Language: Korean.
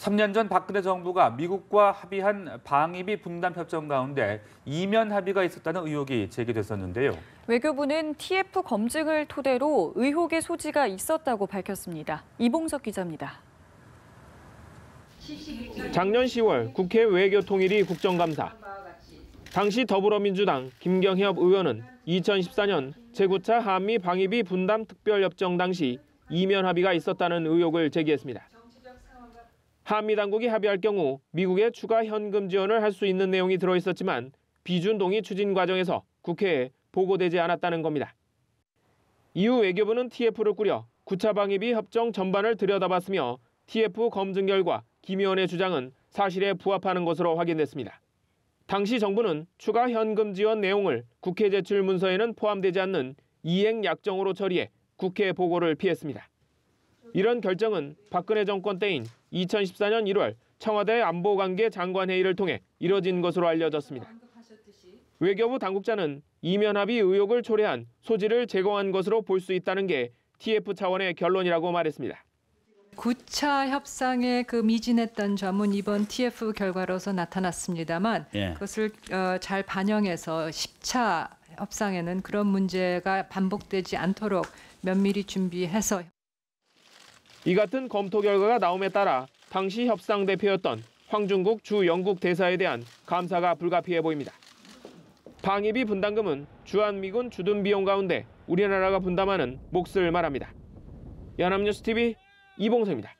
3년 전 박근혜 정부가 미국과 합의한 방위비 분담 협정 가운데 이면 합의가 있었다는 의혹이 제기됐었는데요. 외교부는 TF 검증을 토대로 의혹의 소지가 있었다고 밝혔습니다. 이봉석 기자입니다. 작년 10월 국회 외교통일위 국정감사. 당시 더불어민주당 김경협 의원은 2014년 제9차 한미 방위비 분담 특별협정 당시 이면 합의가 있었다는 의혹을 제기했습니다. 한미 당국이 합의할 경우 미국에 추가 현금 지원을 할 수 있는 내용이 들어있었지만 비준 동의 추진 과정에서 국회에 보고되지 않았다는 겁니다. 이후 외교부는 TF를 꾸려 9차 방위비 협정 전반을 들여다봤으며 TF 검증 결과 김 의원의 주장은 사실에 부합하는 것으로 확인됐습니다. 당시 정부는 추가 현금 지원 내용을 국회 제출 문서에는 포함되지 않는 이행 약정으로 처리해 국회 보고를 피했습니다. 이런 결정은 박근혜 정권 때인 2014년 1월 청와대 안보관계 장관회의를 통해 이뤄진 것으로 알려졌습니다. 외교부 당국자는 이면 합의 의혹을 초래한 소지를 제공한 것으로 볼 수 있다는 게 TF 차원의 결론이라고 말했습니다. 9차 협상에 미진했던 점은 이번 TF 결과로서 나타났습니다만 그것을 잘 반영해서 10차 협상에는 그런 문제가 반복되지 않도록 면밀히 준비해서 이 같은 검토 결과가 나옴에 따라 당시 협상 대표였던 황중국 주 영국 대사에 대한 감사가 불가피해 보입니다. 방위비 분담금은 주한미군 주둔 비용 가운데 우리나라가 분담하는 몫을 말합니다. 연합뉴스TV 이봉석입니다.